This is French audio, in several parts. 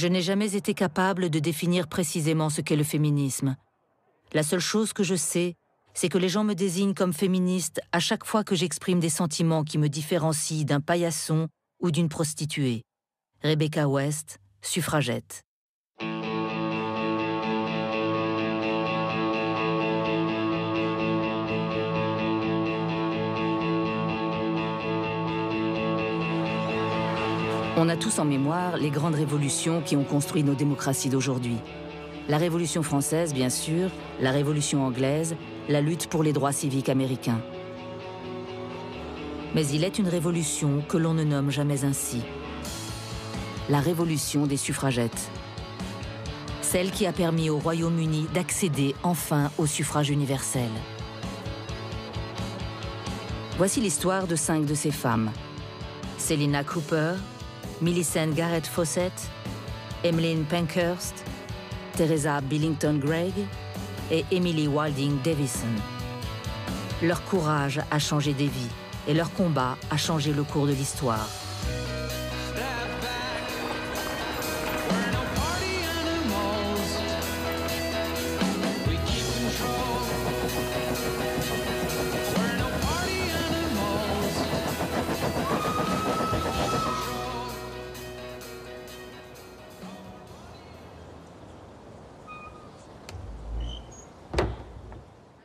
Je n'ai jamais été capable de définir précisément ce qu'est le féminisme. La seule chose que je sais, c'est que les gens me désignent comme féministe à chaque fois que j'exprime des sentiments qui me différencient d'un paillasson ou d'une prostituée. Rebecca West, suffragette. On a tous en mémoire les grandes révolutions qui ont construit nos démocraties d'aujourd'hui. La Révolution française, bien sûr, la Révolution anglaise, la lutte pour les droits civiques américains. Mais il est une révolution que l'on ne nomme jamais ainsi. La révolution des suffragettes. Celle qui a permis au Royaume-Uni d'accéder enfin au suffrage universel. Voici l'histoire de 5 de ces femmes. Selina Cooper, Millicent Garrett Fawcett, Emmeline Pankhurst, Teresa Billington Gregg et Emily Wilding Davison. Leur courage a changé des vies et leur combat a changé le cours de l'histoire.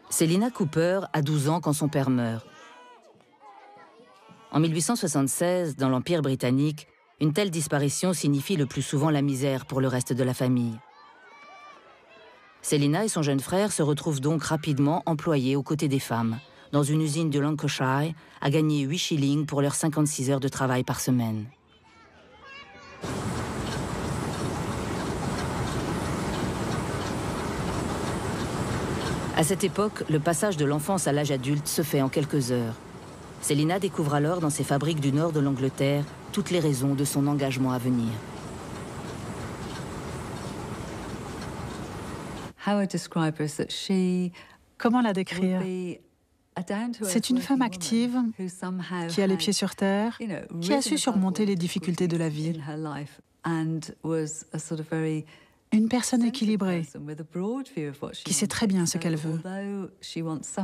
Selina Cooper a 12 ans quand son père meurt. En 1876, dans l'Empire britannique, une telle disparition signifie le plus souvent la misère pour le reste de la famille. Selina et son jeune frère se retrouvent donc rapidement employés aux côtés des femmes, dans une usine de Lancashire, à gagner 8 shillings pour leurs 56 heures de travail par semaine. À cette époque, le passage de l'enfance à l'âge adulte se fait en quelques heures. Selina découvre alors dans ces fabriques du nord de l'Angleterre toutes les raisons de son engagement à venir. Comment la décrire? C'est une femme active, qui a les pieds sur terre, qui a su surmonter les difficultés de la vie. Une personne équilibrée, qui sait très bien ce qu'elle veut.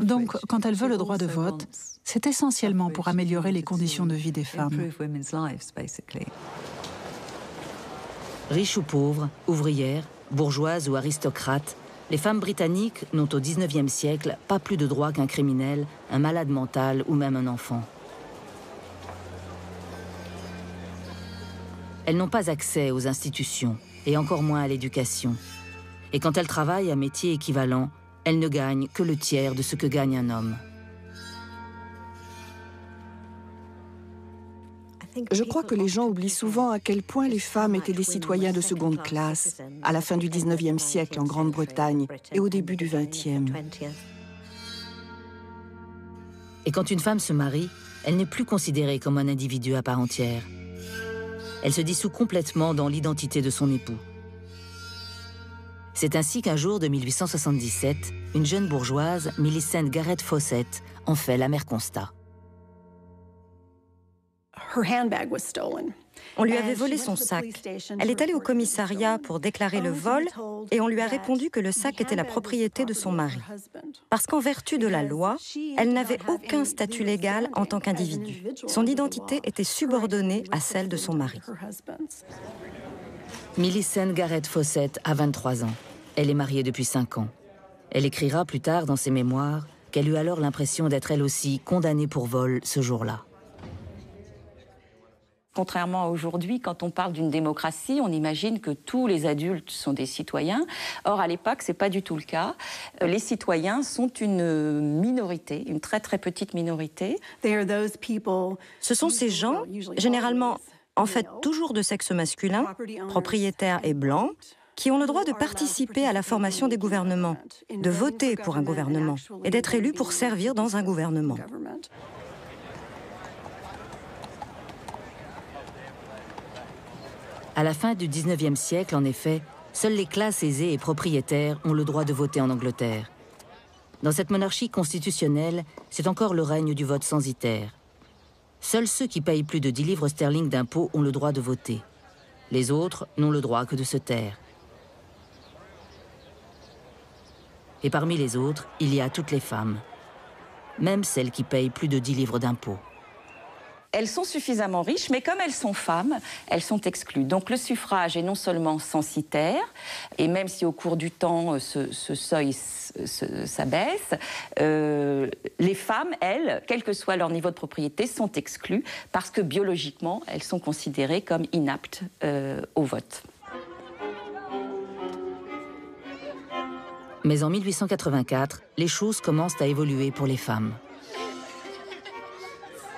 Donc, quand elle veut le droit de vote, c'est essentiellement pour améliorer les conditions de vie des femmes. Riches ou pauvres, ouvrières, bourgeoises ou aristocrates, les femmes britanniques n'ont au XIXe siècle pas plus de droits qu'un criminel, un malade mental ou même un enfant. Elles n'ont pas accès aux institutions, et encore moins à l'éducation. Et quand elles travaillent à métier équivalent, elles ne gagnent que le tiers de ce que gagne un homme. Je crois que les gens oublient souvent à quel point les femmes étaient des citoyens de seconde classe à la fin du XIXe siècle en Grande-Bretagne et au début du XXe. Et quand une femme se marie, elle n'est plus considérée comme un individu à part entière. Elle se dissout complètement dans l'identité de son époux. C'est ainsi qu'un jour de 1877, une jeune bourgeoise, Millicent Garrett Fawcett, en fait l'amer constat. On lui avait volé son sac. Elle est allée au commissariat pour déclarer le vol et on lui a répondu que le sac était la propriété de son mari. Parce qu'en vertu de la loi, elle n'avait aucun statut légal en tant qu'individu. Son identité était subordonnée à celle de son mari. Millicent Garrett Fawcett a 23 ans. Elle est mariée depuis 5 ans. Elle écrira plus tard dans ses mémoires qu'elle eut alors l'impression d'être elle aussi condamnée pour vol ce jour-là. Contrairement à aujourd'hui, quand on parle d'une démocratie, on imagine que tous les adultes sont des citoyens. Or, à l'époque, ce n'est pas du tout le cas. Les citoyens sont une minorité, une très très petite minorité. Ce sont ces gens, généralement, en fait, toujours de sexe masculin, propriétaires et blancs, qui ont le droit de participer à la formation des gouvernements, de voter pour un gouvernement et d'être élus pour servir dans un gouvernement. À la fin du XIXe siècle, en effet, seules les classes aisées et propriétaires ont le droit de voter en Angleterre. Dans cette monarchie constitutionnelle, c'est encore le règne du vote censitaire. Seuls ceux qui payent plus de 10 livres sterling d'impôts ont le droit de voter. Les autres n'ont le droit que de se taire. Et parmi les autres, il y a toutes les femmes, même celles qui payent plus de 10 livres d'impôts. Elles sont suffisamment riches, mais comme elles sont femmes, elles sont exclues. Donc le suffrage est non seulement censitaire, et même si au cours du temps ce seuil s'abaisse, les femmes, elles, quel que soit leur niveau de propriété, sont exclues parce que biologiquement, elles sont considérées comme inaptes au vote. Mais en 1884, les choses commencent à évoluer pour les femmes.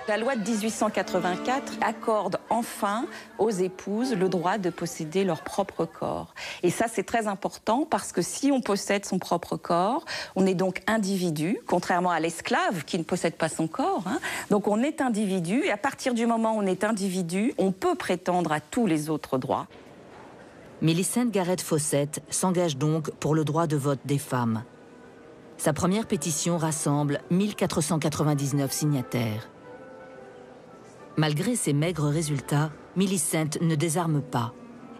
La loi de 1884 accorde enfin aux épouses le droit de posséder leur propre corps. Et ça, c'est très important parce que si on possède son propre corps, on est donc individu, contrairement à l'esclave qui ne possède pas son corps. Donc on est individu et à partir du moment où on est individu, on peut prétendre à tous les autres droits. Millicent Garrett Fawcett s'engage donc pour le droit de vote des femmes. Sa première pétition rassemble 1499 signataires. Malgré ces maigres résultats, Millicent ne désarme pas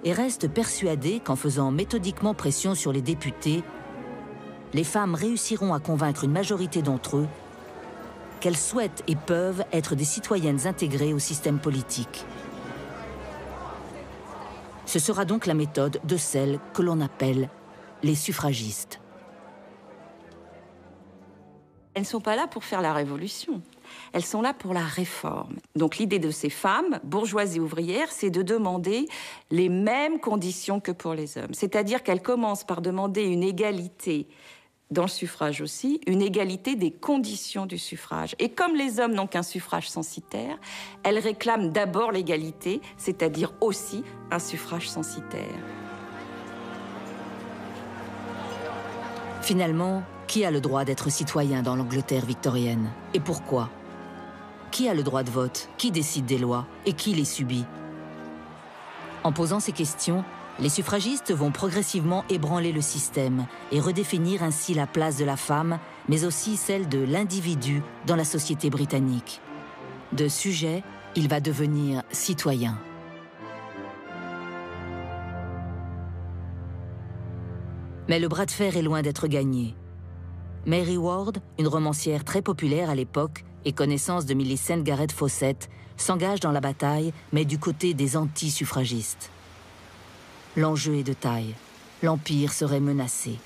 et reste persuadée qu'en faisant méthodiquement pression sur les députés, les femmes réussiront à convaincre une majorité d'entre eux qu'elles souhaitent et peuvent être des citoyennes intégrées au système politique. Ce sera donc la méthode de celles que l'on appelle les suffragistes. Elles ne sont pas là pour faire la révolution. Elles sont là pour la réforme. Donc l'idée de ces femmes, bourgeoises et ouvrières, c'est de demander les mêmes conditions que pour les hommes. C'est-à-dire qu'elles commencent par demander une égalité dans le suffrage aussi, une égalité des conditions du suffrage. Et comme les hommes n'ont qu'un suffrage censitaire, elles réclament d'abord l'égalité, c'est-à-dire aussi un suffrage censitaire. Finalement, qui a le droit d'être citoyen dans l'Angleterre victorienne? Et pourquoi? Qui a le droit de vote? Qui décide des lois? Et qui les subit? En posant ces questions, les suffragistes vont progressivement ébranler le système et redéfinir ainsi la place de la femme, mais aussi celle de l'individu dans la société britannique. De sujet, il va devenir citoyen. Mais le bras de fer est loin d'être gagné. Mary Ward, une romancière très populaire à l'époque et connaissance de Millicent Garrett Fawcett, s'engage dans la bataille, mais du côté des anti-suffragistes. L'enjeu est de taille. L'Empire serait menacé.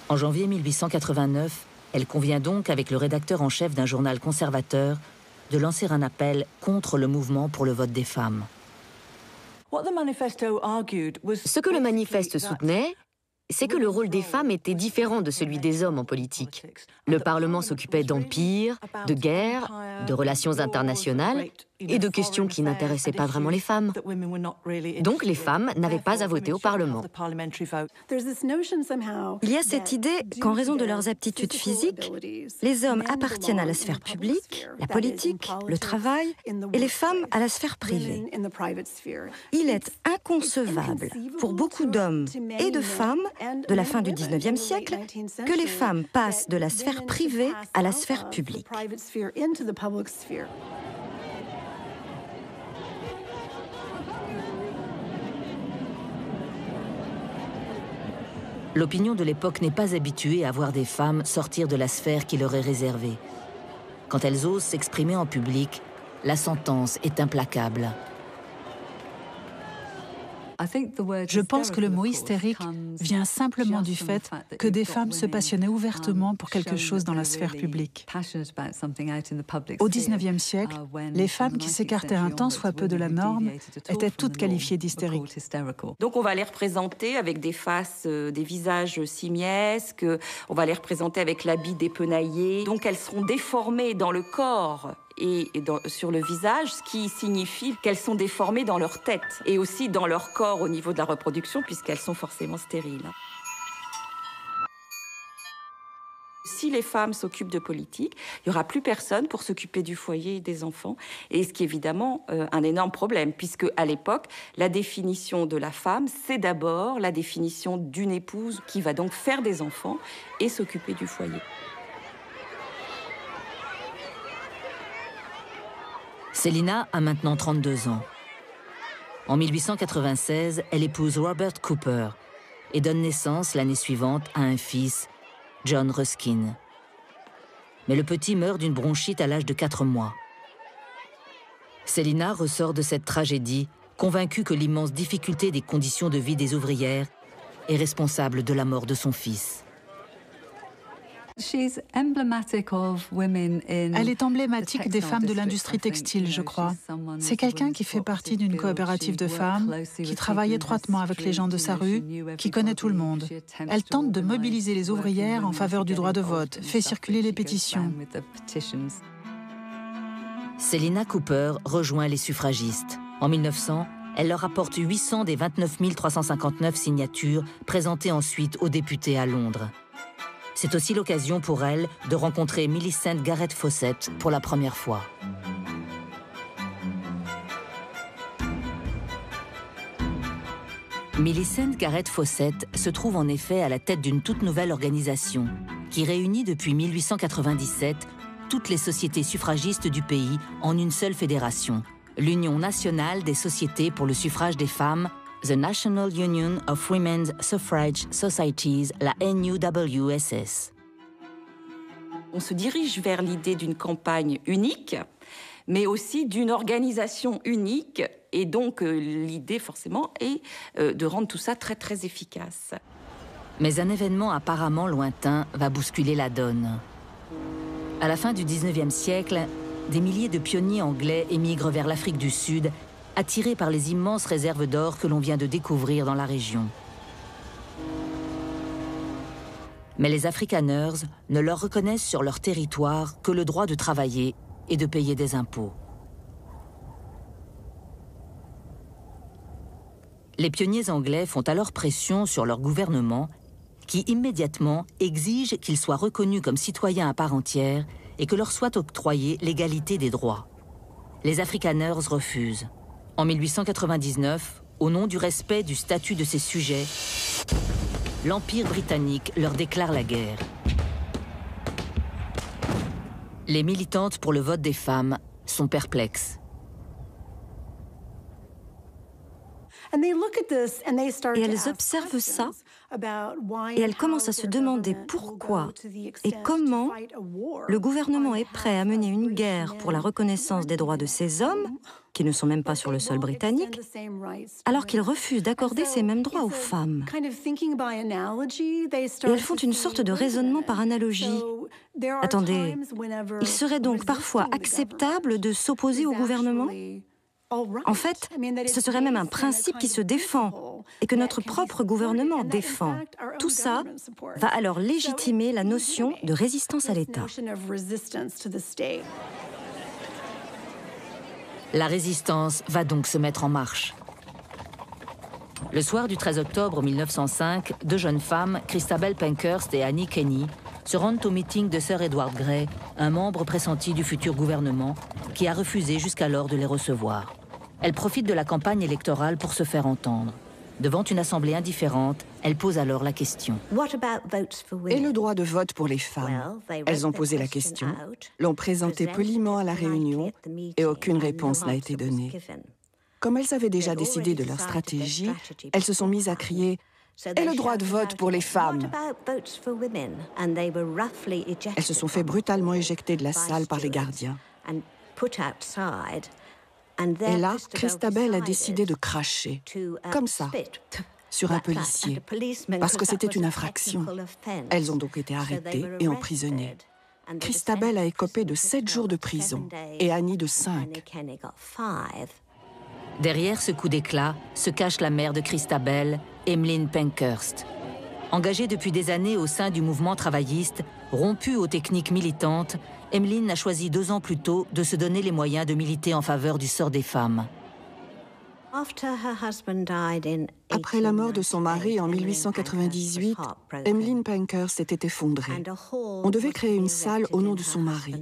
En janvier 1889, elle convient donc avec le rédacteur en chef d'un journal conservateur de lancer un appel contre le mouvement pour le vote des femmes. Ce que le manifeste soutenait, c'est que le rôle des femmes était différent de celui des hommes en politique. Le Parlement s'occupait d'empire, de guerre, de relations internationales et de questions qui n'intéressaient pas vraiment les femmes. Donc les femmes n'avaient pas à voter au Parlement. Il y a cette idée qu'en raison de leurs aptitudes physiques, les hommes appartiennent à la sphère publique, la politique, le travail, et les femmes à la sphère privée. Il est inconcevable pour beaucoup d'hommes et de femmes de la fin du XIXe siècle que les femmes passent de la sphère privée à la sphère publique. L'opinion de l'époque n'est pas habituée à voir des femmes sortir de la sphère qui leur est réservée. Quand elles osent s'exprimer en public, la sentence est implacable. Je pense que le mot hystérique vient simplement du fait que des femmes se passionnaient ouvertement pour quelque chose dans la sphère publique. Au XIXe siècle, les femmes qui s'écartaient un tant soit peu de la norme étaient toutes qualifiées d'hystériques. Donc on va les représenter avec des faces, des visages simiesques, on va les représenter avec l'habit dépenaillé. Donc elles seront déformées dans le corps et sur le visage, ce qui signifie qu'elles sont déformées dans leur tête et aussi dans leur corps au niveau de la reproduction, puisqu'elles sont forcément stériles. Si les femmes s'occupent de politique, il n'y aura plus personne pour s'occuper du foyer et des enfants, et ce qui est évidemment un énorme problème, puisque à l'époque, la définition de la femme, c'est d'abord la définition d'une épouse qui va donc faire des enfants et s'occuper du foyer. Selina a maintenant 32 ans. En 1896, elle épouse Robert Cooper et donne naissance l'année suivante à un fils, John Ruskin. Mais le petit meurt d'une bronchite à l'âge de 4 mois. Selina ressort de cette tragédie, convaincue que l'immense difficulté des conditions de vie des ouvrières est responsable de la mort de son fils. Elle est emblématique des femmes de l'industrie textile, je crois. C'est quelqu'un qui fait partie d'une coopérative de femmes, qui travaille étroitement avec les gens de sa rue, qui connaît tout le monde. Elle tente de mobiliser les ouvrières en faveur du droit de vote, fait circuler les pétitions. Selina Cooper rejoint les suffragistes. En 1900, elle leur apporte 800 des 29 359 signatures présentées ensuite aux députés à Londres. C'est aussi l'occasion pour elle de rencontrer Millicent Garrett Fawcett pour la première fois. Millicent Garrett Fawcett se trouve en effet à la tête d'une toute nouvelle organisation qui réunit depuis 1897 toutes les sociétés suffragistes du pays en une seule fédération, l'Union nationale des sociétés pour le suffrage des femmes, The National Union of Women's Suffrage Societies, la NUWSS. On se dirige vers l'idée d'une campagne unique, mais aussi d'une organisation unique. Et donc, l'idée, forcément, est de rendre tout ça très, très efficace. Mais un événement apparemment lointain va bousculer la donne. À la fin du 19e siècle, des milliers de pionniers anglais émigrent vers l'Afrique du Sud, attirés par les immenses réserves d'or que l'on vient de découvrir dans la région. Mais les Afrikaners ne leur reconnaissent sur leur territoire que le droit de travailler et de payer des impôts. Les pionniers anglais font alors pression sur leur gouvernement qui immédiatement exige qu'ils soient reconnus comme citoyens à part entière et que leur soit octroyée l'égalité des droits. Les Afrikaners refusent. En 1899, au nom du respect du statut de ces sujets, l'Empire britannique leur déclare la guerre. Les militantes pour le vote des femmes sont perplexes. Et elles observent ça, et elles commencent à se demander pourquoi et comment le gouvernement est prêt à mener une guerre pour la reconnaissance des droits de ces hommes, qui ne sont même pas sur le sol britannique, alors qu'ils refusent d'accorder ces mêmes droits aux femmes. Et elles font une sorte de raisonnement par analogie. Attendez, il serait donc parfois acceptable de s'opposer au gouvernement ? En fait, ce serait même un principe qui se défend et que notre propre gouvernement défend. Tout ça va alors légitimer la notion de résistance à l'État. La résistance va donc se mettre en marche. Le soir du 13 octobre 1905, deux jeunes femmes, Christabel Pankhurst et Annie Kenney, se rendent au meeting de Sir Edward Grey, un membre pressenti du futur gouvernement, qui a refusé jusqu'alors de les recevoir. Elles profitent de la campagne électorale pour se faire entendre. Devant une assemblée indifférente, elles posent alors la question. Et le droit de vote pour les femmes? Elles ont posé la question, l'ont présenté poliment à la réunion et aucune réponse n'a été donnée. Comme elles avaient déjà décidé de leur stratégie, elles se sont mises à crier « Et le droit de vote pour les femmes ?» Elles se sont fait brutalement éjecter de la salle par les gardiens. Et là, Christabel a décidé de cracher, comme ça, sur un policier, parce que c'était une infraction. Elles ont donc été arrêtées et emprisonnées. Christabel a écopé de 7 jours de prison et Annie de 5. Derrière ce coup d'éclat se cache la mère de Christabel, Emmeline Pankhurst. Engagée depuis des années au sein du mouvement travailliste, rompue aux techniques militantes, Emmeline a choisi 2 ans plus tôt de se donner les moyens de militer en faveur du sort des femmes. Après la mort de son mari en 1898, Emmeline Pankhurst s'était effondrée. On devait créer une salle au nom de son mari.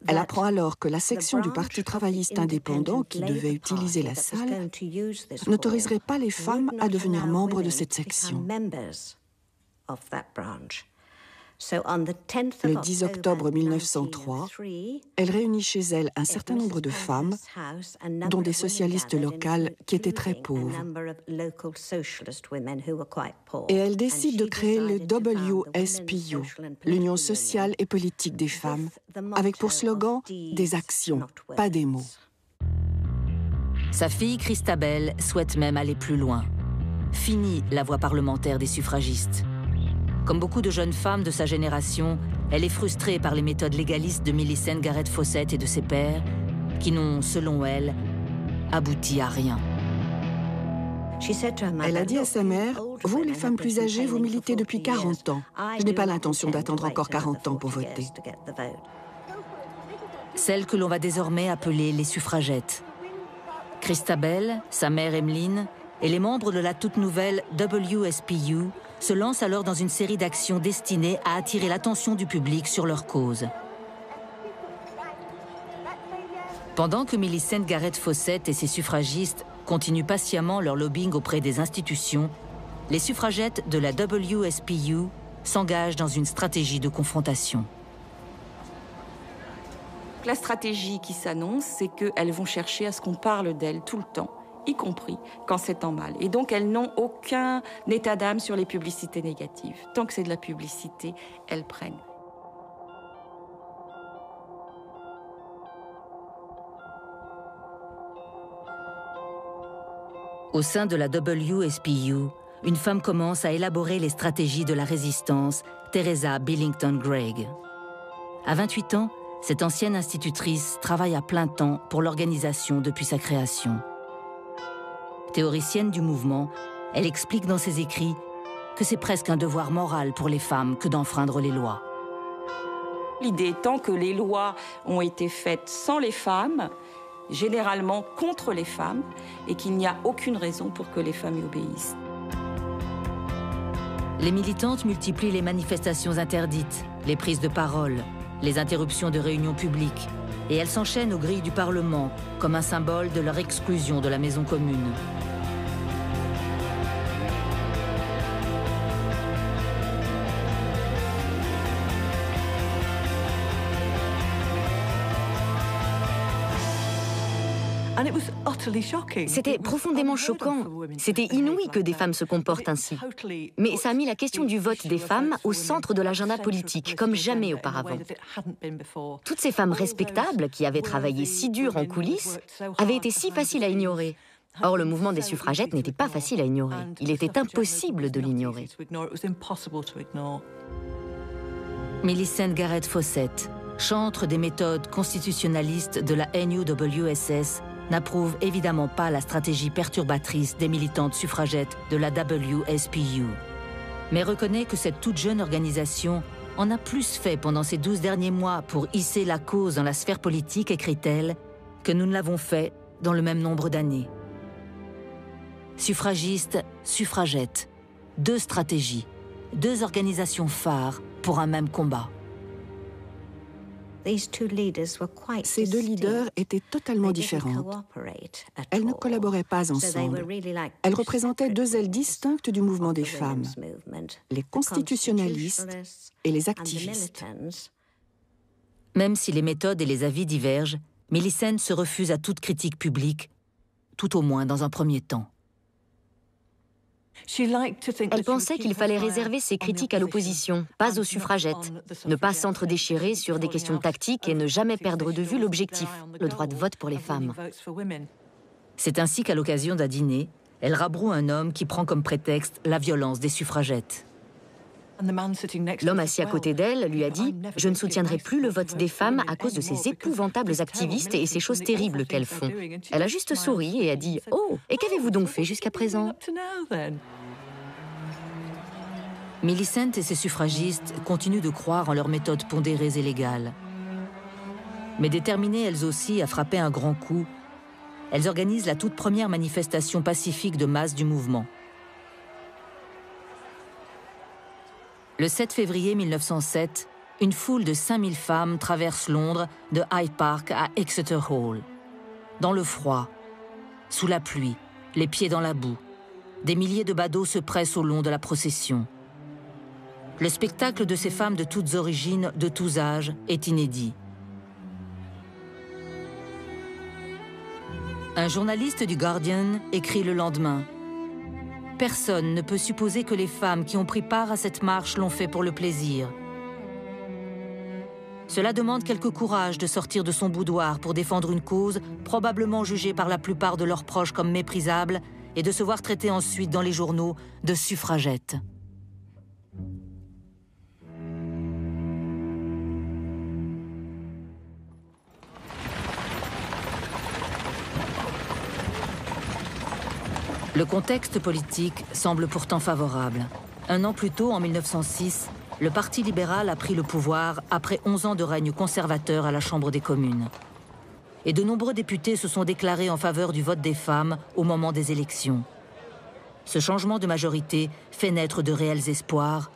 Elle apprend alors que la section du Parti travailliste indépendant qui devait utiliser la salle n'autoriserait pas les femmes à devenir membres de cette section. Le 10 octobre 1903, elle réunit chez elle un certain nombre de femmes, dont des socialistes locales qui étaient très pauvres. Et elle décide de créer le WSPU, l'Union sociale et politique des femmes, avec pour slogan « Des actions, pas des mots ». Sa fille Christabel souhaite même aller plus loin. Fini la voie parlementaire des suffragistes. Comme beaucoup de jeunes femmes de sa génération, elle est frustrée par les méthodes légalistes de Millicent Garrett Fawcett et de ses pairs, qui n'ont, selon elle, abouti à rien. Elle a dit à sa mère, « Vous, les femmes plus âgées, vous militez depuis 40 ans. Je n'ai pas l'intention d'attendre encore 40 ans pour voter. » Celles que l'on va désormais appeler les suffragettes. Christabel, sa mère Emmeline et les membres de la toute nouvelle WSPU se lancent alors dans une série d'actions destinées à attirer l'attention du public sur leur cause. Pendant que Millicent Garrett Fawcett et ses suffragistes continuent patiemment leur lobbying auprès des institutions, les suffragettes de la WSPU s'engagent dans une stratégie de confrontation. La stratégie qui s'annonce, c'est qu'elles vont chercher à ce qu'on parle d'elles tout le temps, y compris quand c'est en mal. Et donc, elles n'ont aucun état d'âme sur les publicités négatives. Tant que c'est de la publicité, elles prennent. Au sein de la WSPU, une femme commence à élaborer les stratégies de la résistance, Teresa Billington Gregg. À 28 ans, cette ancienne institutrice travaille à plein temps pour l'organisation depuis sa création. Théoricienne du mouvement, elle explique dans ses écrits que c'est presque un devoir moral pour les femmes que d'enfreindre les lois. L'idée étant que les lois ont été faites sans les femmes, généralement contre les femmes, et qu'il n'y a aucune raison pour que les femmes y obéissent. Les militantes multiplient les manifestations interdites, les prises de parole, les interruptions de réunions publiques, et elles s'enchaînent aux grilles du Parlement comme un symbole de leur exclusion de la maison commune. C'était profondément choquant. C'était inouï que des femmes se comportent ainsi. Mais ça a mis la question du vote des femmes au centre de l'agenda politique, comme jamais auparavant. Toutes ces femmes respectables, qui avaient travaillé si dur en coulisses, avaient été si faciles à ignorer. Or, le mouvement des suffragettes n'était pas facile à ignorer. Il était impossible de l'ignorer. Millicent Garrett Fawcett, chantre des méthodes constitutionnalistes de la NUWSS, n'approuve évidemment pas la stratégie perturbatrice des militantes suffragettes de la WSPU, mais reconnaît que cette toute jeune organisation en a plus fait pendant ces 12 derniers mois pour hisser la cause dans la sphère politique, écrit-elle, que nous ne l'avons fait dans le même nombre d'années. Suffragistes, suffragettes, deux stratégies, deux organisations phares pour un même combat. Ces deux leaders étaient totalement différentes. Elles ne collaboraient pas ensemble. Elles représentaient deux ailes distinctes du mouvement des femmes, les constitutionnalistes et les activistes. Même si les méthodes et les avis divergent, Millicent se refuse à toute critique publique, tout au moins dans un premier temps. Elle pensait qu'il fallait réserver ses critiques à l'opposition, pas aux suffragettes, ne pas s'entre-déchirer sur des questions tactiques et ne jamais perdre de vue l'objectif, le droit de vote pour les femmes. C'est ainsi qu'à l'occasion d'un dîner, elle rabroue un homme qui prend comme prétexte la violence des suffragettes. L'homme assis à côté d'elle lui a dit « Je ne soutiendrai plus le vote des femmes à cause de ces épouvantables activistes et ces choses terribles qu'elles font. » Elle a juste souri et a dit « Oh, et qu'avez-vous donc fait jusqu'à présent ?» Millicent et ses suffragistes continuent de croire en leurs méthodes pondérées et légales. Mais déterminées elles aussi à frapper un grand coup, elles organisent la toute première manifestation pacifique de masse du mouvement. Le 7 février 1907, une foule de 5000 femmes traverse Londres de Hyde Park à Exeter Hall. Dans le froid, sous la pluie, les pieds dans la boue, des milliers de badauds se pressent au long de la procession. Le spectacle de ces femmes de toutes origines, de tous âges, est inédit. Un journaliste du Guardian écrit le lendemain: « Personne ne peut supposer que les femmes qui ont pris part à cette marche l'ont fait pour le plaisir. Cela demande quelque courage de sortir de son boudoir pour défendre une cause probablement jugée par la plupart de leurs proches comme méprisable et de se voir traiter ensuite dans les journaux de suffragettes. » Le contexte politique semble pourtant favorable. Un an plus tôt, en 1906, le Parti libéral a pris le pouvoir après 11 ans de règne conservateur à la Chambre des communes. Et de nombreux députés se sont déclarés en faveur du vote des femmes au moment des élections. Ce changement de majorité fait naître de réels espoirs,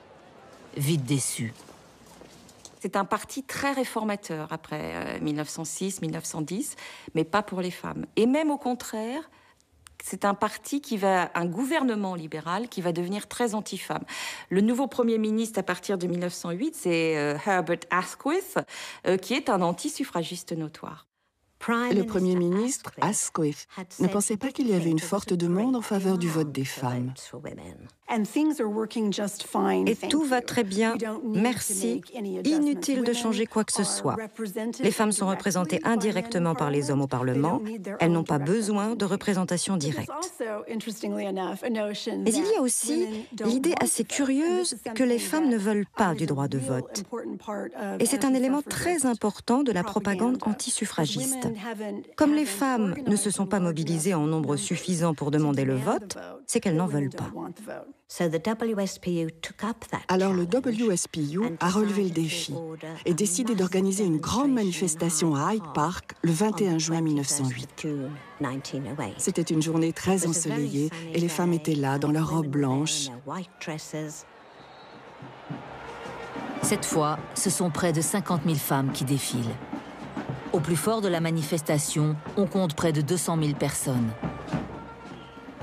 vite déçus. C'est un parti très réformateur après 1906-1910, mais pas pour les femmes. Et même au contraire, c'est un parti un gouvernement libéral qui va devenir très anti-femme. Le nouveau Premier ministre à partir de 1908, c'est Herbert Asquith, qui est un anti-suffragiste notoire. Le Premier ministre, Asquith, ne pensait pas qu'il y avait une forte demande en faveur du vote des femmes. Et tout va très bien, merci, inutile de changer quoi que ce soit. Les femmes sont représentées indirectement par les hommes au Parlement, elles n'ont pas besoin de représentation directe. Mais il y a aussi l'idée assez curieuse que les femmes ne veulent pas du droit de vote. Et c'est un élément très important de la propagande anti-suffragiste. Comme les femmes ne se sont pas mobilisées en nombre suffisant pour demander le vote, c'est qu'elles n'en veulent pas. Alors le WSPU a relevé le défi et décidé d'organiser une grande manifestation à Hyde Park le 21 juin 1908. C'était une journée très ensoleillée et les femmes étaient là dans leurs robes blanches. Cette fois, ce sont près de 50 000 femmes qui défilent. Au plus fort de la manifestation, on compte près de 200 000 personnes.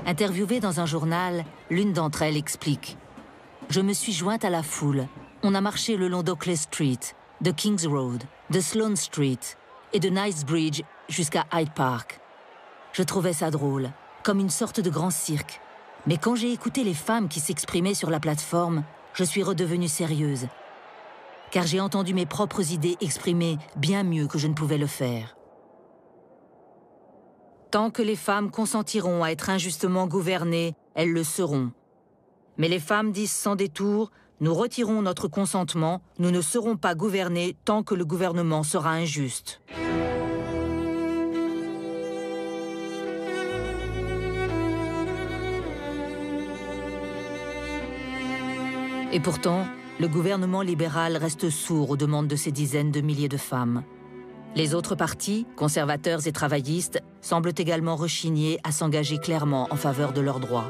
Interviewée dans un journal, l'une d'entre elles explique: « Je me suis jointe à la foule. On a marché le long d'Oakley Street, de King's Road, de Sloane Street et de Knightsbridge jusqu'à Hyde Park. Je trouvais ça drôle, comme une sorte de grand cirque. Mais quand j'ai écouté les femmes qui s'exprimaient sur la plateforme, je suis redevenue sérieuse. Car j'ai entendu mes propres idées exprimées bien mieux que je ne pouvais le faire. Tant que les femmes consentiront à être injustement gouvernées, elles le seront. Mais les femmes disent sans détour, nous retirons notre consentement, nous ne serons pas gouvernées tant que le gouvernement sera injuste. » Et pourtant, le gouvernement libéral reste sourd aux demandes de ces dizaines de milliers de femmes. Les autres partis, conservateurs et travaillistes, semblent également rechigner à s'engager clairement en faveur de leurs droits.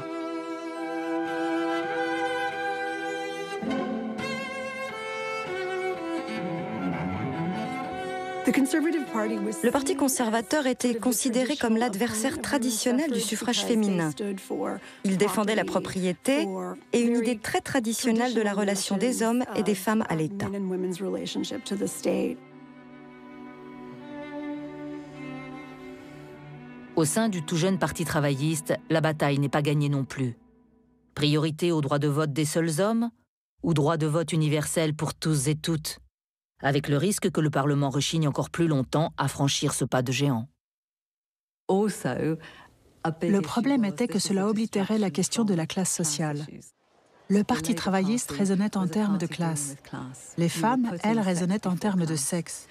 Le Parti conservateur était considéré comme l'adversaire traditionnel du suffrage féminin. Il défendait la propriété et une idée très traditionnelle de la relation des hommes et des femmes à l'État. Au sein du tout jeune Parti travailliste, la bataille n'est pas gagnée non plus. Priorité au droit de vote des seuls hommes ou droit de vote universel pour tous et toutes, avec le risque que le Parlement rechigne encore plus longtemps à franchir ce pas de géant. Le problème était que cela oblitérait la question de la classe sociale. Le Parti travailliste raisonnait en termes de classe. Les femmes, elles, raisonnaient en termes de sexe.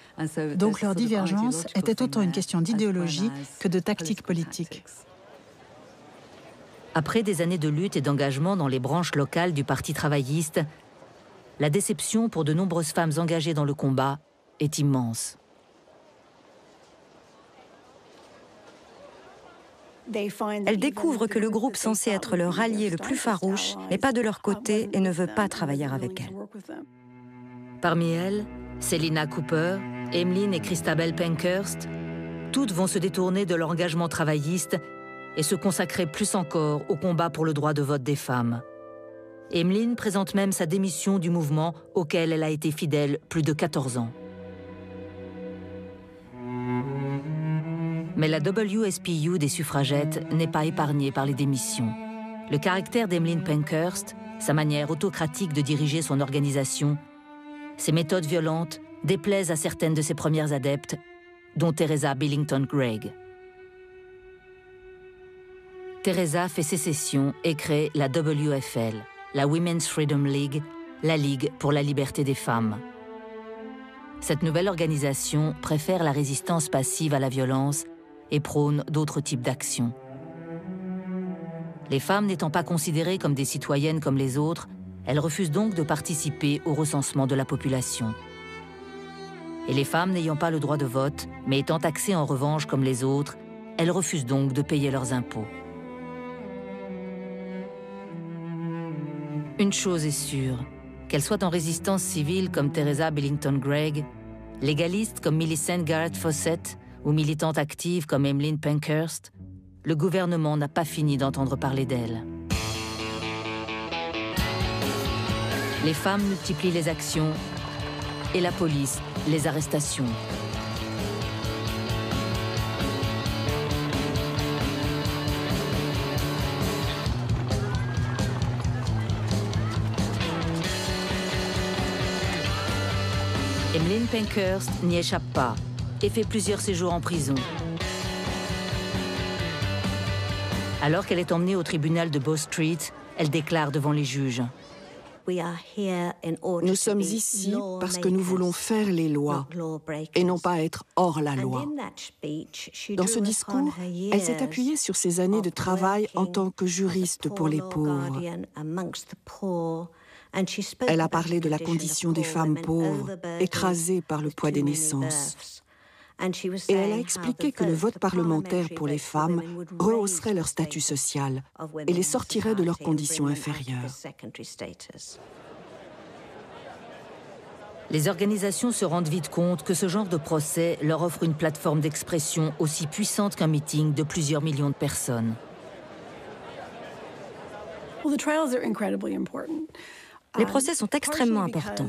Donc leur divergence était autant une question d'idéologie que de tactique politique. Après des années de lutte et d'engagement dans les branches locales du Parti travailliste, la déception pour de nombreuses femmes engagées dans le combat est immense. Elles découvrent que le groupe censé être leur allié le plus farouche n'est pas de leur côté et ne veut pas travailler avec elles. Parmi elles, Selina Cooper, Emmeline et Christabel Pankhurst, toutes vont se détourner de leur engagement travailliste et se consacrer plus encore au combat pour le droit de vote des femmes. Emmeline présente même sa démission du mouvement auquel elle a été fidèle plus de 14 ans. Mais la WSPU des suffragettes n'est pas épargnée par les démissions. Le caractère d'Emmeline Pankhurst, sa manière autocratique de diriger son organisation, ses méthodes violentes déplaisent à certaines de ses premières adeptes, dont Teresa Billington Gregg. Teresa fait sécession et crée la WFL, la Women's Freedom League, la Ligue pour la liberté des femmes. Cette nouvelle organisation préfère la résistance passive à la violence et prône d'autres types d'actions. Les femmes n'étant pas considérées comme des citoyennes comme les autres, elles refusent donc de participer au recensement de la population. Et les femmes n'ayant pas le droit de vote, mais étant taxées en revanche comme les autres, elles refusent donc de payer leurs impôts. Une chose est sûre, qu'elles soient en résistance civile comme Teresa Billington Gregg, légaliste comme Millicent Garrett Fawcett ou militante active comme Emmeline Pankhurst, le gouvernement n'a pas fini d'entendre parler d'elle. Les femmes multiplient les actions et la police les arrestations. Emmeline Pankhurst n'y échappe pas et fait plusieurs séjours en prison. Alors qu'elle est emmenée au tribunal de Bow Street, elle déclare devant les juges. Nous sommes ici parce que nous voulons faire les lois et non pas être hors la loi. Dans ce discours, elle s'est appuyée sur ses années de travail en tant que juriste pour les pauvres. Elle a parlé de la condition des femmes pauvres, écrasées par le poids des naissances. Et elle a expliqué que le vote parlementaire pour les femmes rehausserait leur statut social et les sortirait de leurs conditions inférieures. Les organisations se rendent vite compte que ce genre de procès leur offre une plateforme d'expression aussi puissante qu'un meeting de plusieurs millions de personnes. Les procès sont extrêmement importants.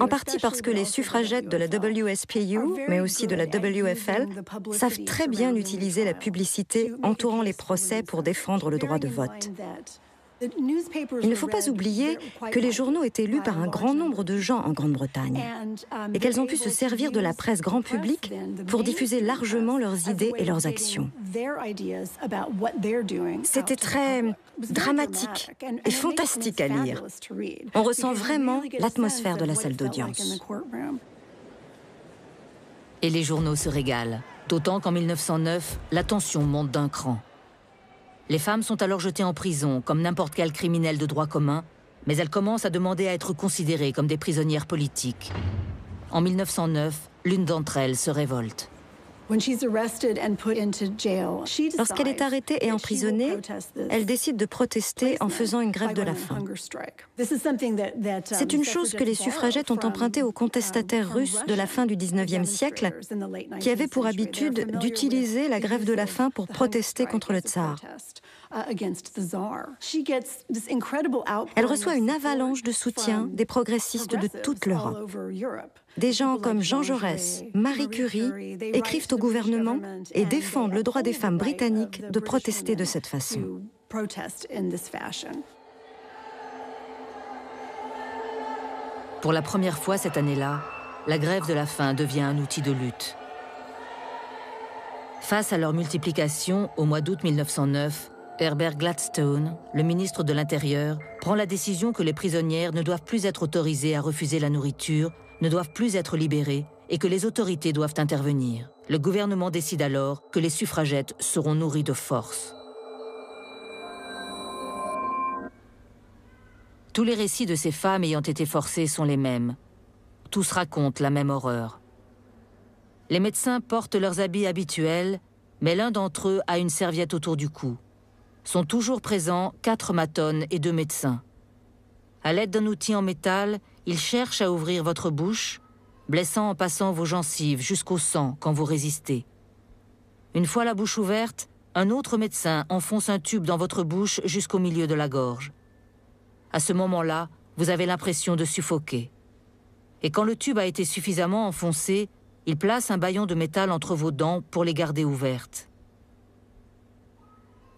En partie parce que les suffragettes de la WSPU, mais aussi de la WFL, savent très bien utiliser la publicité entourant les procès pour défendre le droit de vote. Il ne faut pas oublier que les journaux étaient lus par un grand nombre de gens en Grande-Bretagne et qu'elles ont pu se servir de la presse grand public pour diffuser largement leurs idées et leurs actions. C'était très dramatique et fantastique à lire. On ressent vraiment l'atmosphère de la salle d'audience. Et les journaux se régalent, d'autant qu'en 1909, la tension monte d'un cran. Les femmes sont alors jetées en prison, comme n'importe quel criminel de droit commun, mais elles commencent à demander à être considérées comme des prisonnières politiques. En 1909, l'une d'entre elles se révolte. Lorsqu'elle est arrêtée et emprisonnée, elle décide de protester en faisant une grève de la faim. C'est une chose que les suffragettes ont empruntée aux contestataires russes de la fin du XIXe siècle, qui avaient pour habitude d'utiliser la grève de la faim pour protester contre le tsar. Elle reçoit une avalanche de soutien des progressistes de toute l'Europe. Des gens comme Jean Jaurès, Marie Curie écrivent au gouvernement et défendent le droit des femmes britanniques de protester de cette façon. Pour la première fois cette année-là, la grève de la faim devient un outil de lutte. Face à leur multiplication, au mois d'août 1909, Herbert Gladstone, le ministre de l'Intérieur, prend la décision que les prisonnières ne doivent plus être autorisées à refuser la nourriture, ne doivent plus être libérées et que les autorités doivent intervenir. Le gouvernement décide alors que les suffragettes seront nourries de force. Tous les récits de ces femmes ayant été forcées sont les mêmes. Tous racontent la même horreur. Les médecins portent leurs habits habituels, mais l'un d'entre eux a une serviette autour du cou. Sont toujours présents 4 matrones et 2 médecins. À l'aide d'un outil en métal, ils cherchent à ouvrir votre bouche, blessant en passant vos gencives jusqu'au sang quand vous résistez. Une fois la bouche ouverte, un autre médecin enfonce un tube dans votre bouche jusqu'au milieu de la gorge. À ce moment-là, vous avez l'impression de suffoquer. Et quand le tube a été suffisamment enfoncé, il place un bâillon de métal entre vos dents pour les garder ouvertes.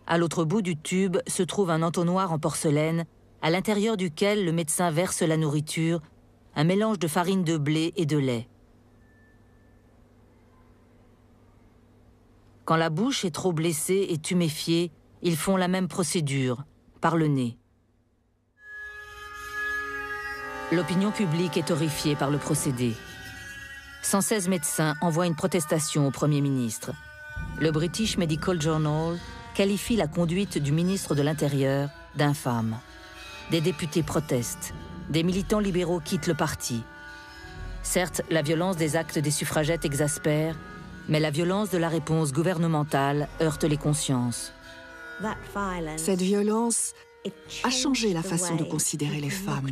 À l'autre bout du tube se trouve un entonnoir en porcelaine, à l'intérieur duquel le médecin verse la nourriture, un mélange de farine de blé et de lait. Quand la bouche est trop blessée et tuméfiée, ils font la même procédure, par le nez. L'opinion publique est horrifiée par le procédé. 116 médecins envoient une protestation au Premier ministre. Le British Medical Journal qualifie la conduite du ministre de l'Intérieur d'infâme. Des députés protestent. Des militants libéraux quittent le parti. Certes, la violence des actes des suffragettes exaspère, mais la violence de la réponse gouvernementale heurte les consciences. Cette violence a changé la façon de considérer les femmes.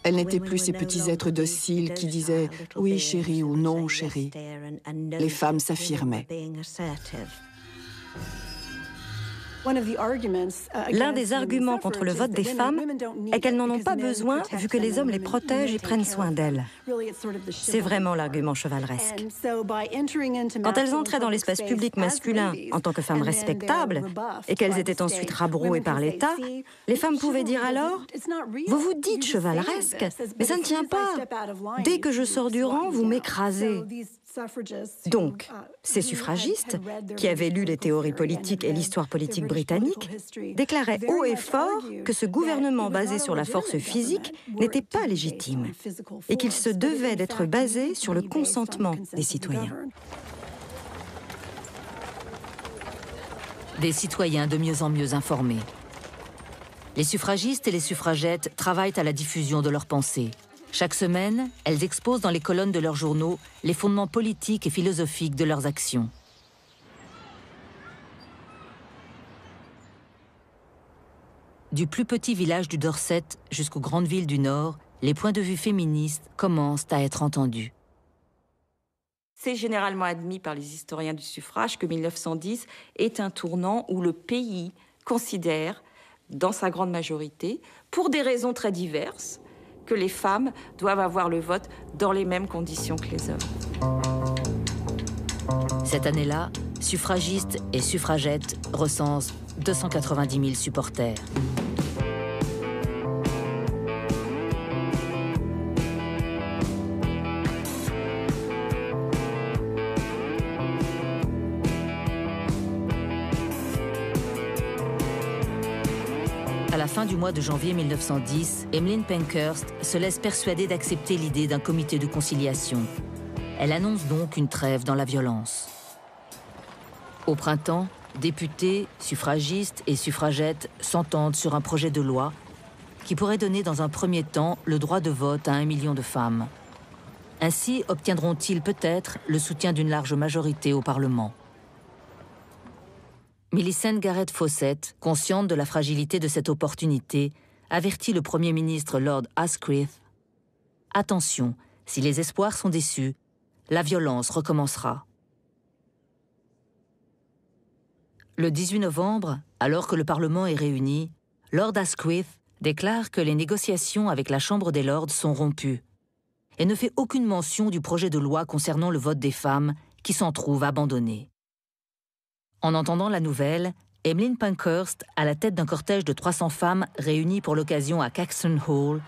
Elles n'étaient plus ces petits êtres dociles qui disaient « oui, chérie » ou « non, chérie ». Les femmes s'affirmaient. L'un des arguments contre le vote des femmes est qu'elles n'en ont pas besoin vu que les hommes les protègent et prennent soin d'elles. C'est vraiment l'argument chevaleresque. Quand elles entraient dans l'espace public masculin en tant que femmes respectables et qu'elles étaient ensuite rabrouées par l'État, les femmes pouvaient dire alors « Vous vous dites chevaleresque, mais ça ne tient pas. Dès que je sors du rang, vous m'écrasez. » Donc, ces suffragistes, qui avaient lu les théories politiques et l'histoire politique britannique, déclaraient haut et fort que ce gouvernement basé sur la force physique n'était pas légitime et qu'il se devait d'être basé sur le consentement des citoyens. Des citoyens de mieux en mieux informés. Les suffragistes et les suffragettes travaillent à la diffusion de leurs pensées. Chaque semaine, elles exposent dans les colonnes de leurs journaux les fondements politiques et philosophiques de leurs actions. Du plus petit village du Dorset jusqu'aux grandes villes du Nord, les points de vue féministes commencent à être entendus. C'est généralement admis par les historiens du suffrage que 1910 est un tournant où le pays considère, dans sa grande majorité, pour des raisons très diverses, que les femmes doivent avoir le vote dans les mêmes conditions que les hommes. Cette année-là, suffragistes et suffragettes recensent 290 000 supporters. À la fin du mois de janvier 1910, Emmeline Pankhurst se laisse persuader d'accepter l'idée d'un comité de conciliation. Elle annonce donc une trêve dans la violence. Au printemps, députés, suffragistes et suffragettes s'entendent sur un projet de loi qui pourrait donner dans un premier temps le droit de vote à 1 million de femmes. Ainsi obtiendront-ils peut-être le soutien d'une large majorité au Parlement. Millicent Garrett Fawcett, consciente de la fragilité de cette opportunité, avertit le Premier ministre Lord Asquith. « Attention, si les espoirs sont déçus, la violence recommencera. » Le 18 novembre, alors que le Parlement est réuni, Lord Asquith déclare que les négociations avec la Chambre des Lords sont rompues et ne fait aucune mention du projet de loi concernant le vote des femmes qui s'en trouve abandonné. En entendant la nouvelle, Emmeline Pankhurst, à la tête d'un cortège de 300 femmes réunies pour l'occasion à Caxton Hall,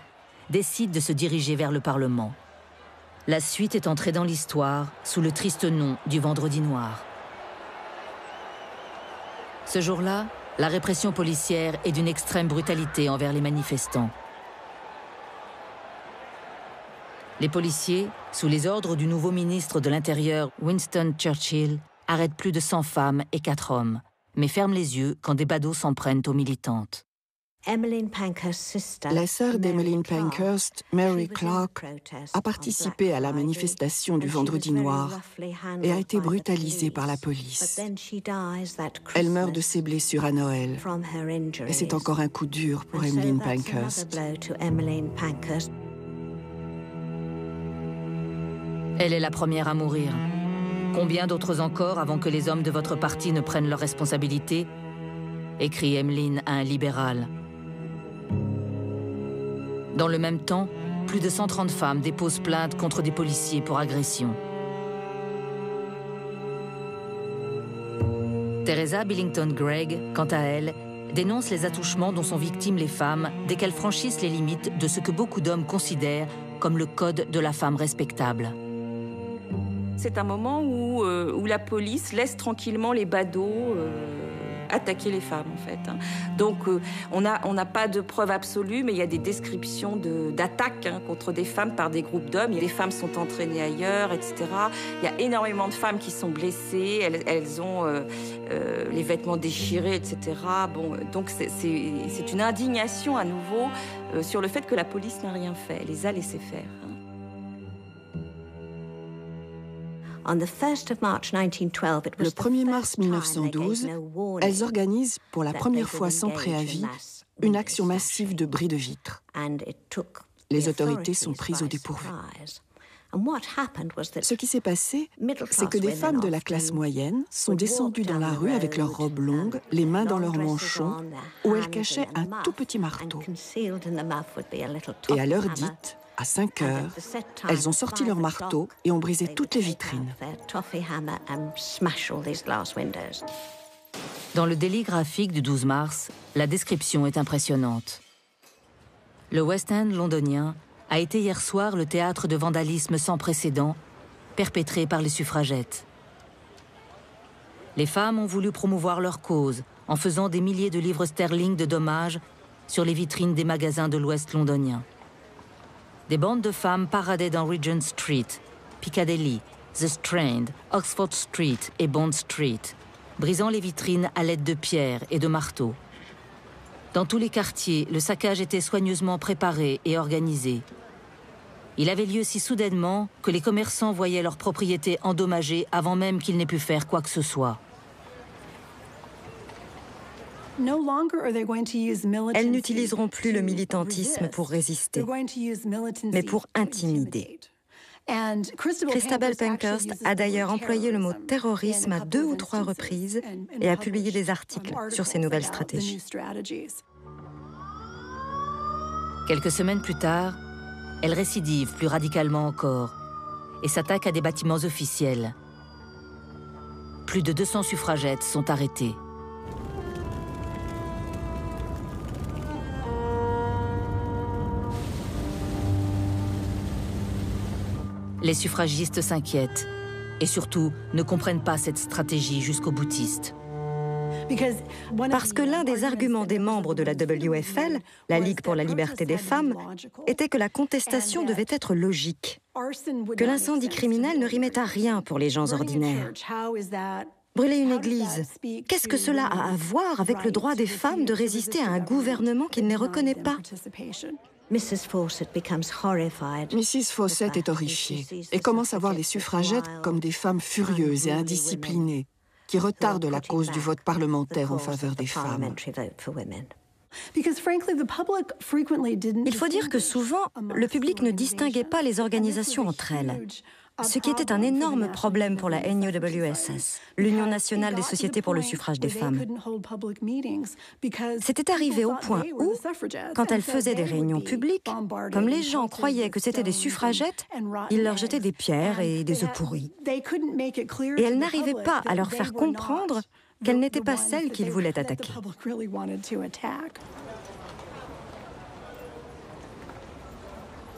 décide de se diriger vers le Parlement. La suite est entrée dans l'histoire sous le triste nom du Vendredi noir. Ce jour-là, la répression policière est d'une extrême brutalité envers les manifestants. Les policiers, sous les ordres du nouveau ministre de l'Intérieur Winston Churchill, arrêtent plus de 100 femmes et 4 hommes, mais ferment les yeux quand des badauds s'en prennent aux militantes. La sœur d'Emmeline Pankhurst, Mary Clark, a participé à la manifestation du Vendredi noir et a été brutalisée par la police. Elle meurt de ses blessures à Noël et c'est encore un coup dur pour Emmeline Pankhurst. Elle est la première à mourir. Combien d'autres encore avant que les hommes de votre parti ne prennent leurs responsabilités ? Écrit Emmeline à un libéral. Dans le même temps, plus de 130 femmes déposent plainte contre des policiers pour agression. Teresa Billington Gregg, quant à elle, dénonce les attouchements dont sont victimes les femmes dès qu'elles franchissent les limites de ce que beaucoup d'hommes considèrent comme le code de la femme respectable. C'est un moment où la police laisse tranquillement les badauds attaquer les femmes, en fait. Donc, on n'a pas de preuves absolues, mais il y a des descriptions d'attaques contre des femmes par des groupes d'hommes. Des femmes sont entraînées ailleurs, etc. Il y a énormément de femmes qui sont blessées. Elles ont les vêtements déchirés, etc. Bon, donc, c'est une indignation à nouveau sur le fait que la police n'a rien fait. Elle les a laissés faire. Le 1er mars 1912, elles organisent pour la première fois sans préavis une action massive de bris de vitres. Les autorités sont prises au dépourvu. Ce qui s'est passé, c'est que des femmes de la classe moyenne sont descendues dans la rue avec leurs robes longues, les mains dans leurs manchons, où elles cachaient un tout petit marteau. Et à l'heure dite, à 5 heures, elles ont sorti leur marteau et ont brisé toutes les vitrines. Dans le délit graphique du 12 mars, la description est impressionnante. Le West End londonien a été hier soir le théâtre de vandalisme sans précédent perpétré par les suffragettes. Les femmes ont voulu promouvoir leur cause en faisant des milliers de livres sterling de dommages sur les vitrines des magasins de l'Ouest londonien. Des bandes de femmes paradaient dans Regent Street, Piccadilly, The Strand, Oxford Street et Bond Street, brisant les vitrines à l'aide de pierres et de marteaux. Dans tous les quartiers, le saccage était soigneusement préparé et organisé. Il avait lieu si soudainement que les commerçants voyaient leurs propriétés endommagées avant même qu'ils n'aient pu faire quoi que ce soit. Elles n'utiliseront plus le militantisme pour résister, mais pour intimider. Christabel Pankhurst a d'ailleurs employé le mot terrorisme à 2 ou 3 reprises et a publié des articles sur ces nouvelles stratégies. Quelques semaines plus tard, elle récidive plus radicalement encore et s'attaque à des bâtiments officiels. Plus de 200 suffragettes sont arrêtées. Les suffragistes s'inquiètent et surtout ne comprennent pas cette stratégie jusqu'au boutiste. Parce que l'un des arguments des membres de la WFL, la Ligue pour la liberté des femmes, était que la contestation devait être logique, que l'incendie criminel ne rimait à rien pour les gens ordinaires. Brûler une église, qu'est-ce que cela a à voir avec le droit des femmes de résister à un gouvernement qui ne les reconnaît pas ? Mrs. Fawcett est horrifiée et commence à voir les suffragettes comme des femmes furieuses et indisciplinées qui retardent la cause du vote parlementaire en faveur des femmes. Il faut dire que souvent, le public ne distinguait pas les organisations entre elles, ce qui était un énorme problème pour la NUWSS, l'Union nationale des sociétés pour le suffrage des femmes. C'était arrivé au point où, quand elles faisaient des réunions publiques, comme les gens croyaient que c'était des suffragettes, ils leur jetaient des pierres et des œufs pourris. Et elles n'arrivaient pas à leur faire comprendre qu'elles n'étaient pas celles qu'ils voulaient attaquer.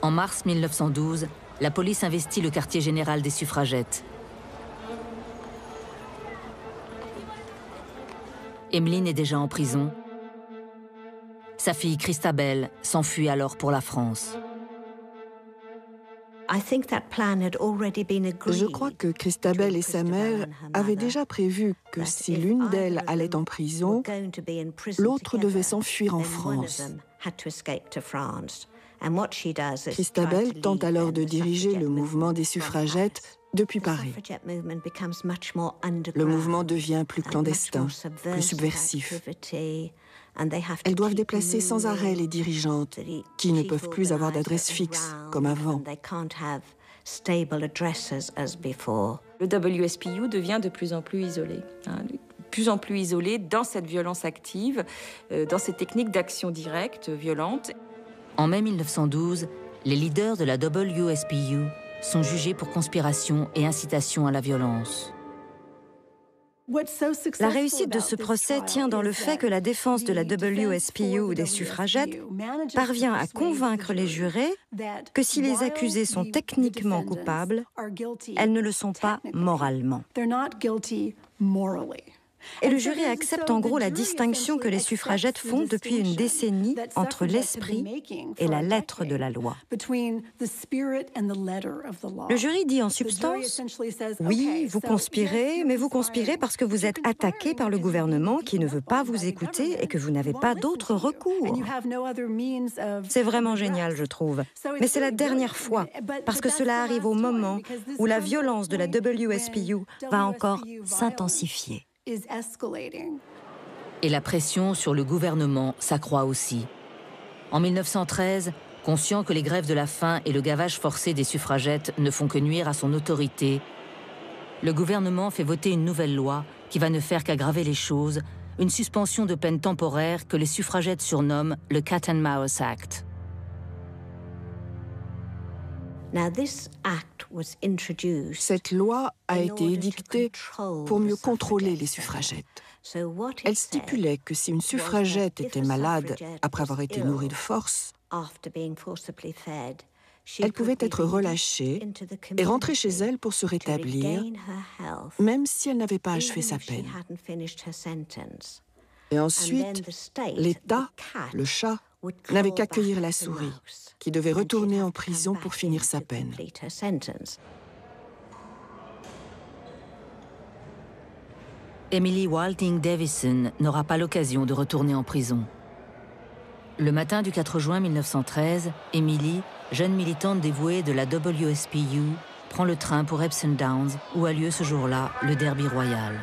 En mars 1912, la police investit le quartier général des suffragettes. Emmeline est déjà en prison. Sa fille Christabel s'enfuit alors pour la France. Je crois que Christabel et sa mère avaient déjà prévu que si l'une d'elles allait en prison, l'autre devait s'enfuir en France. Christabel tente alors de diriger le mouvement des suffragettes depuis Paris. Le mouvement devient plus clandestin, plus subversif. Elles doivent déplacer sans arrêt les dirigeantes, qui ne peuvent plus avoir d'adresse fixe comme avant. Le WSPU devient de plus en plus isolé. De plus en plus isolé dans cette violence active, dans ces techniques d'action directe violente. En mai 1912, les leaders de la WSPU sont jugés pour conspiration et incitation à la violence. La réussite de ce procès tient dans le fait que la défense de la WSPU ou des suffragettes parvient à convaincre les jurés que si les accusés sont techniquement coupables, elles ne le sont pas moralement. Et le jury accepte en gros la distinction que les suffragettes font depuis une décennie entre l'esprit et la lettre de la loi. Le jury dit en substance « Oui, vous conspirez, mais vous conspirez parce que vous êtes attaqué par le gouvernement qui ne veut pas vous écouter et que vous n'avez pas d'autre recours. » C'est vraiment génial, je trouve. Mais c'est la dernière fois, parce que cela arrive au moment où la violence de la WSPU va encore s'intensifier. Et la pression sur le gouvernement s'accroît aussi. En 1913, conscient que les grèves de la faim et le gavage forcé des suffragettes ne font que nuire à son autorité, le gouvernement fait voter une nouvelle loi qui va ne faire qu'aggraver les choses, une suspension de peine temporaire que les suffragettes surnomment le Cat and Mouse Act. Cette loi a été édictée pour mieux contrôler les suffragettes. Elle stipulait que si une suffragette était malade après avoir été nourrie de force, elle pouvait être relâchée et rentrer chez elle pour se rétablir, même si elle n'avait pas achevé sa peine. Et ensuite, l'État, le chat, n'avait qu'à cueillir la souris, qui devait retourner en prison pour finir sa peine. Emily Wilding Davison n'aura pas l'occasion de retourner en prison. Le matin du 4 juin 1913, Emily, jeune militante dévouée de la WSPU, prend le train pour Epsom Downs, où a lieu ce jour-là le Derby royal.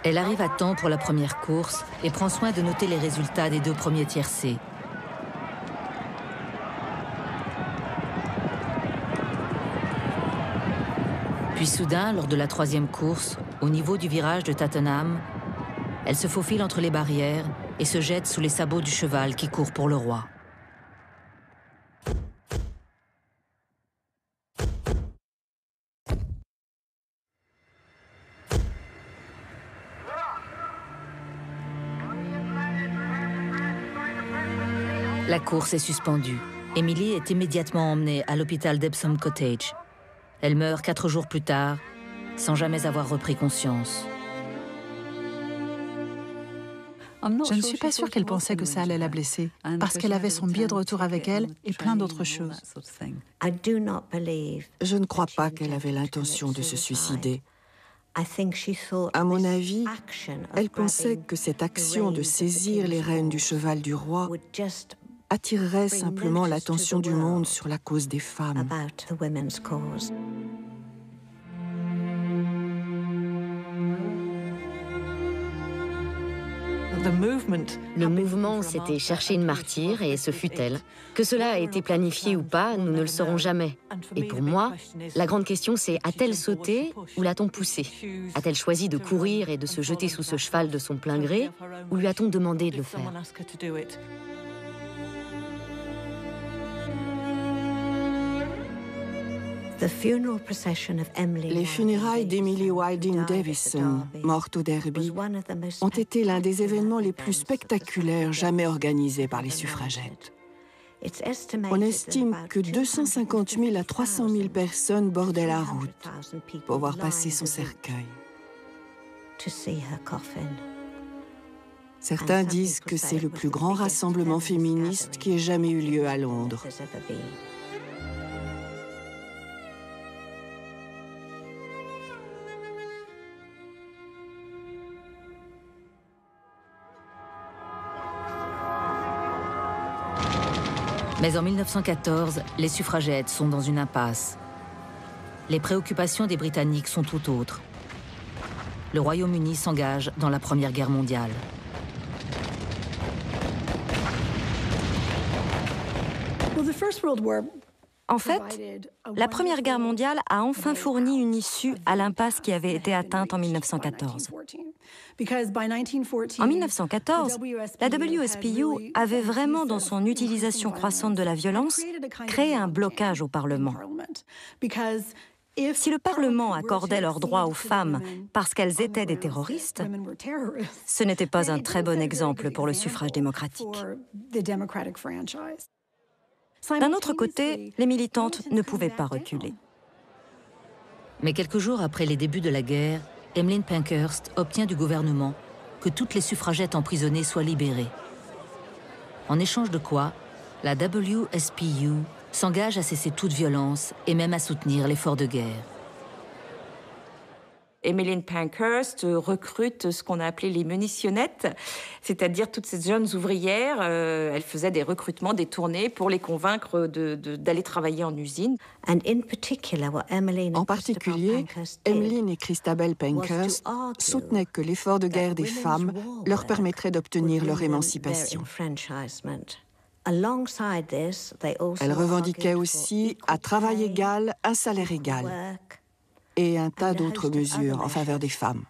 Elle arrive à temps pour la première course et prend soin de noter les résultats des 2 premiers tiercés. Puis soudain, lors de la 3e course, au niveau du virage de Tattenham, elle se faufile entre les barrières et se jette sous les sabots du cheval qui court pour le roi. La course est suspendue. Emily est immédiatement emmenée à l'hôpital d'Epsom Cottage. Elle meurt 4 jours plus tard, sans jamais avoir repris conscience. Je ne suis pas sûre qu'elle pensait que ça allait la blesser, parce qu'elle avait son billet de retour avec elle et plein d'autres choses. Je ne crois pas qu'elle avait l'intention de se suicider. À mon avis, elle pensait que cette action de saisir les rênes du cheval du roi attirerait simplement l'attention du monde sur la cause des femmes. Le mouvement, c'était chercher une martyre et ce fut elle. Que cela a été planifié ou pas, nous ne le saurons jamais. Et pour moi, la grande question c'est, a-t-elle sauté ou l'a-t-on poussée? A-t-elle choisi de courir et de se jeter sous ce cheval de son plein gré ou lui a-t-on demandé de le faire? Les funérailles d'Emily Wilding Davison, morte au Derby, ont été l'un des événements les plus spectaculaires jamais organisés par les suffragettes. On estime que 250 000 à 300 000 personnes bordaient la route pour voir passer son cercueil. Certains disent que c'est le plus grand rassemblement féministe qui ait jamais eu lieu à Londres. Mais en 1914, les suffragettes sont dans une impasse. Les préoccupations des Britanniques sont tout autres. Le Royaume-Uni s'engage dans la Première Guerre mondiale. En fait, la Première Guerre mondiale a enfin fourni une issue à l'impasse qui avait été atteinte en 1914. En 1914, la WSPU avait vraiment, dans son utilisation croissante de la violence, créé un blocage au Parlement. Si le Parlement accordait leurs droits aux femmes parce qu'elles étaient des terroristes, ce n'était pas un très bon exemple pour le suffrage démocratique. D'un autre côté, les militantes ne pouvaient pas reculer. Mais quelques jours après les débuts de la guerre, Emmeline Pankhurst obtient du gouvernement que toutes les suffragettes emprisonnées soient libérées. En échange de quoi, la WSPU s'engage à cesser toute violence et même à soutenir l'effort de guerre. Emmeline Pankhurst recrute ce qu'on a appelé les munitionnettes, c'est-à-dire toutes ces jeunes ouvrières. Elle faisait des recrutements, des tournées pour les convaincre d'aller travailler en usine. En particulier, Emmeline et Christabel Pankhurst soutenaient que l'effort de guerre des femmes leur permettrait d'obtenir leur émancipation. Elles revendiquaient aussi à travail égal, un salaire égal et un tas d'autres mesures en faveur des femmes.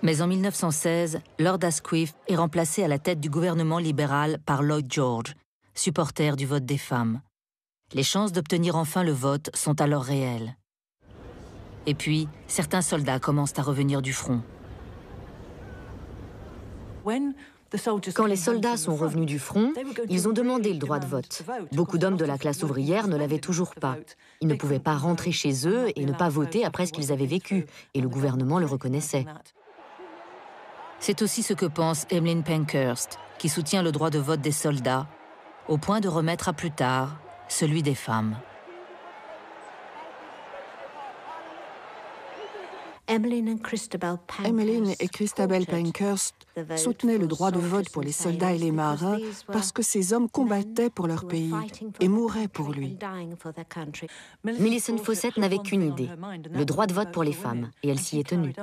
Mais en 1916, Lord Asquith est remplacé à la tête du gouvernement libéral par Lloyd George, supporter du vote des femmes. Les chances d'obtenir enfin le vote sont alors réelles. Et puis, certains soldats commencent à revenir du front. Quand les soldats sont revenus du front, ils ont demandé le droit de vote. Beaucoup d'hommes de la classe ouvrière ne l'avaient toujours pas. Ils ne pouvaient pas rentrer chez eux et ne pas voter après ce qu'ils avaient vécu, et le gouvernement le reconnaissait. C'est aussi ce que pense Emmeline Pankhurst, qui soutient le droit de vote des soldats, au point de remettre à plus tard celui des femmes. Emmeline et Christabel Pankhurst soutenaient le droit de vote pour les soldats et les marins parce que ces hommes combattaient pour leur pays et mouraient pour lui. Millicent Fawcett n'avait qu'une idée, le droit de vote pour les femmes, et elle s'y est tenue.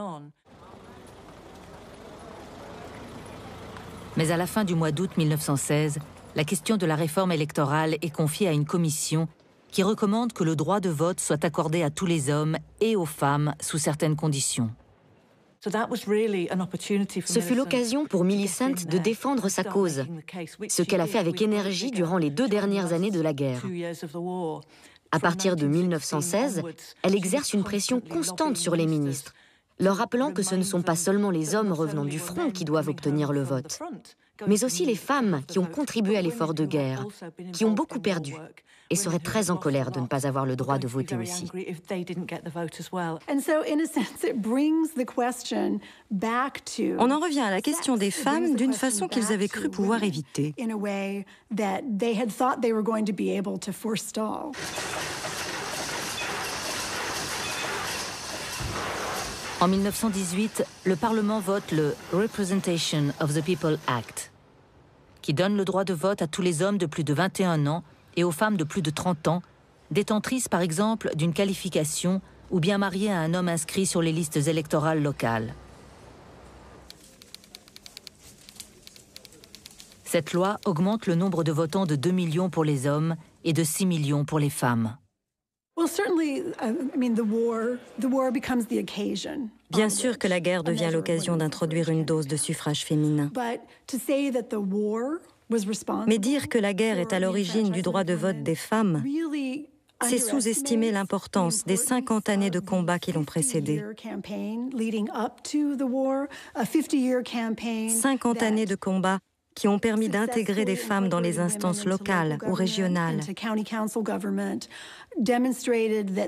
Mais à la fin du mois d'août 1916, la question de la réforme électorale est confiée à une commission qui recommande que le droit de vote soit accordé à tous les hommes et aux femmes sous certaines conditions. Ce fut l'occasion pour Millicent de défendre sa cause, ce qu'elle a fait avec énergie durant les 2 dernières années de la guerre. À partir de 1916, elle exerce une pression constante sur les ministres, leur rappelant que ce ne sont pas seulement les hommes revenant du front qui doivent obtenir le vote, mais aussi les femmes qui ont contribué à l'effort de guerre, qui ont beaucoup perdu, et seraient très en colère de ne pas avoir le droit de voter aussi. On en revient à la question des femmes d'une façon qu'ils avaient cru pouvoir éviter. En 1918, le Parlement vote le Representation of the People Act, qui donne le droit de vote à tous les hommes de plus de 21 ans et aux femmes de plus de 30 ans, détentrices par exemple d'une qualification ou bien mariées à un homme inscrit sur les listes électorales locales. Cette loi augmente le nombre de votants de 2 millions pour les hommes et de 6 millions pour les femmes. Bien sûr que la guerre devient l'occasion d'introduire une dose de suffrage féminin. Mais dire que la guerre est à l'origine du droit de vote des femmes, c'est sous-estimer l'importance des 50 années de combats qui l'ont précédé. 50 années de combats qui ont permis d'intégrer des femmes dans les instances locales ou régionales,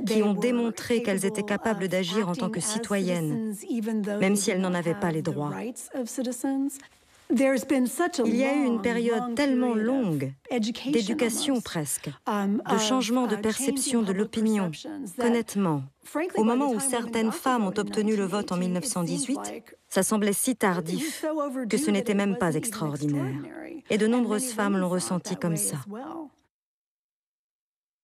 qui ont démontré qu'elles étaient capables d'agir en tant que citoyennes, même si elles n'en avaient pas les droits. Il y a eu une période tellement longue, d'éducation presque, de changement de perception de l'opinion, qu'honnêtement, au moment où certaines femmes ont obtenu le vote en 1918, ça semblait si tardif que ce n'était même pas extraordinaire. Et de nombreuses femmes l'ont ressenti comme ça.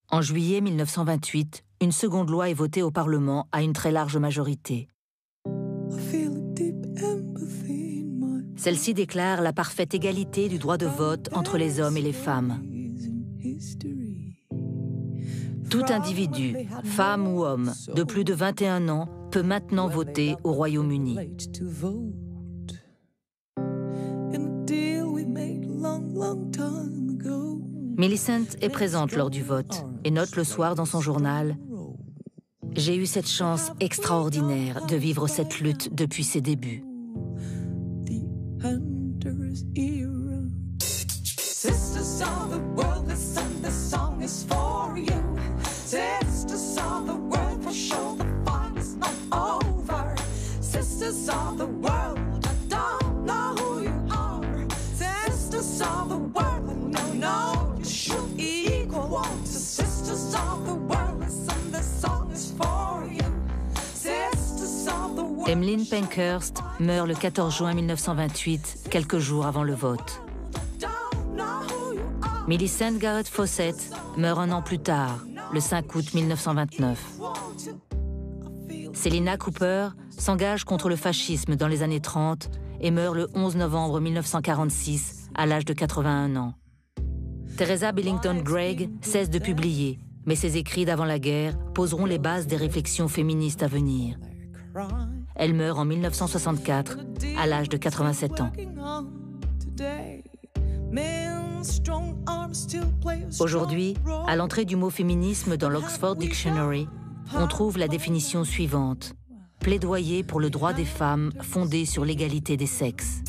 En juillet 1928, une seconde loi est votée au Parlement à une très large majorité. Celle-ci déclare la parfaite égalité du droit de vote entre les hommes et les femmes. Tout individu, femme ou homme, de plus de 21 ans, peut maintenant voter au Royaume-Uni. Millicent est présente lors du vote et note le soir dans son journal « J'ai eu cette chance extraordinaire de vivre cette lutte depuis ses débuts. » Emmeline Pankhurst meurt le 14 juin 1928, quelques jours avant le vote. Millicent Garrett Fawcett meurt un an plus tard, le 5 août 1929. Selina Cooper s'engage contre le fascisme dans les années 30 et meurt le 11 novembre 1946 à l'âge de 81 ans. Teresa Billington Gregg cesse de publier, mais ses écrits d'avant la guerre poseront les bases des réflexions féministes à venir. Elle meurt en 1964 à l'âge de 87 ans. Aujourd'hui, à l'entrée du mot féminisme dans l'Oxford Dictionary, on trouve la définition suivante: plaidoyer pour le droit des femmes fondé sur l'égalité des sexes.